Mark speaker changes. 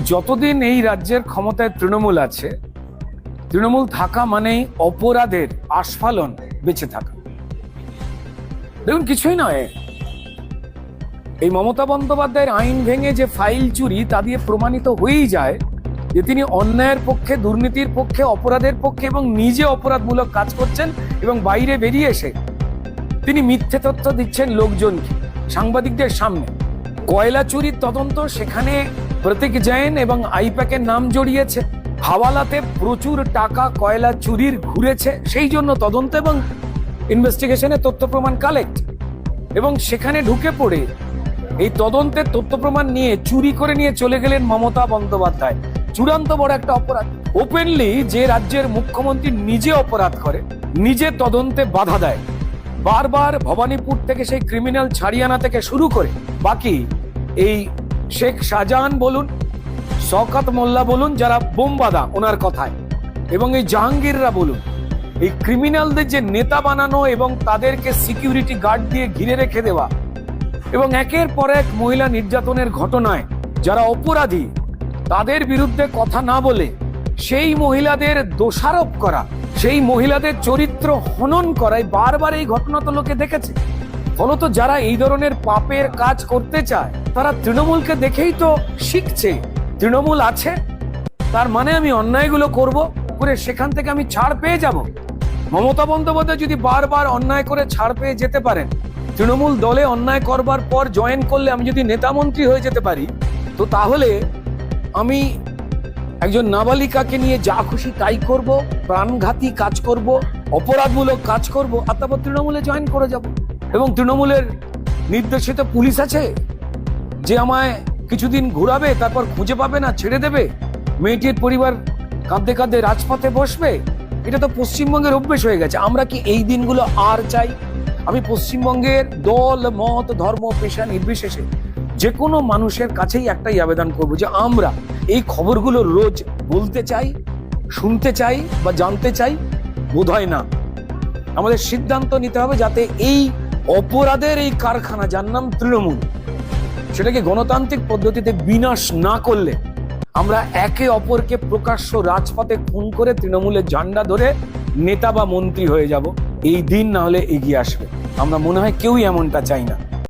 Speaker 1: যতদিন এই রাজ্যের ক্ষমতায় তৃণমূল আছে, তৃণমূল থাকা মানেই অপরাধের আস্ফালন বেঁচে থাকা। দেখুন, কিছুই নয়, এই মমতা বন্দ্যোপাধ্যায়ের আইন ভেঙে যে ফাইল চুরি, তা দিয়ে প্রমাণিত হয়েই যায় যে তিনি অন্যায়ের পক্ষে, দুর্নীতির পক্ষে, অপরাধের পক্ষে এবং নিজে অপরাধমূলক কাজ করছেন। এবং বাইরে বেরিয়ে এসে তিনি মিথ্যে তথ্য দিচ্ছেন লোকজনকে, সাংবাদিকদের সামনে। কয়লা চুরির তদন্ত, সেখানে প্রতীক জৈন এবং আইপ্যাকের নাম জড়িয়েছে। হাওয়ালাতে প্রচুর টাকা কয়লা চুরির ঘুরেছে, সেই জন্য তদন্ত এবং ইনভেস্টিগেশনে তথ্য প্রমাণ কালেক্ট। এবং সেখানে ঢুকে পড়ে এই তদন্তের তথ্য প্রমাণ নিয়ে চুরি করে নিয়ে চলে গেলেন মমতা বন্দ্যোপাধ্যায়। চূড়ান্ত বড় একটা অপরাধ। ওপেনলি যে রাজ্যের মুখ্যমন্ত্রী নিজে অপরাধ করে, নিজে তদন্তে বাধা দেয়, বারবার ভবানীপুর থেকে সেই ক্রিমিনাল ছাড়িয়ানা থেকে শুরু করে বাকি এই শেখ শাহজাহান বলুন, শওকত মোল্লা বলুন, যারা বোমবাদা ওনার কথায়, এবং এই জাহাঙ্গীররা বলুন, এই ক্রিমিনালদের যে নেতা বানানো এবং তাদেরকে সিকিউরিটি গার্ড দিয়ে ঘিরে রেখে দেওয়া, এবং একের পর এক মহিলা নির্যাতনের ঘটনায় যারা অপরাধী তাদের বিরুদ্ধে কথা না বলে সেই মহিলাদের দোষারোপ করা, সেই মহিলাদের চরিত্র হনন করায় বারবার এই ঘটনা তো লোকে দেখেছে। ফলত যারা এই ধরনের পাপের কাজ করতে চায় তারা তৃণমূলকে দেখেই তো শিখছে। তৃণমূল আছে তার মানে আমি অন্যায়গুলো করব, করে সেখান থেকে আমি ছাড় পেয়ে যাব। মমতা বন্দ্যোপাধ্যায় যদি বারবার অন্যায় করে ছাড় পেয়ে যেতে পারেন, তৃণমূল দলে অন্যায় করবার পর জয়েন করলে আমি যদি নেতা মন্ত্রী হয়ে যেতে পারি, তো তাহলে আমি একজন নাবালিকাকে নিয়ে যা খুশি তাই করব, প্রাণঘাতী কাজ করব, অপরাধমূলক কাজ করব, আর তারপর তৃণমূলে জয়েন করে যাব। এবং তৃণমূলের নির্দেশিত পুলিশ আছে যে আমায় কিছুদিন ঘুরাবে, তারপর খুঁজে পাবে না, ছেড়ে দেবে, মেয়েটির পরিবার কাঁদতে কাঁদতে রাজপথে বসবে। এটা তো পশ্চিমবঙ্গের অভ্যেস হয়ে গেছে। আমরা কি এই দিনগুলো আর চাই? আমি পশ্চিমবঙ্গের দল, মত, ধর্ম, পেশা নির্বিশেষে যে কোনো মানুষের কাছেই একটাই আবেদন করবো যে আমরা এই খবরগুলো রোজ বলতে চাই, শুনতে চাই বা জানতে চাই, বোধহয় না। আমাদের সিদ্ধান্ত নিতে হবে যাতে এই অপরাধের এই কারখানা, যার নাম তৃণমূল, সেটাকে গণতান্ত্রিক পদ্ধতিতে বিনাশ না করলে আমরা একে অপরকে প্রকাশ্য রাজপথে খুন করে তৃণমূলের ঝান্ডা ধরে নেতা বা মন্ত্রী হয়ে যাব। এই দিন না হলে এগিয়ে আসবে। আমরা মনে হয় কেউই এমনটা চাই না।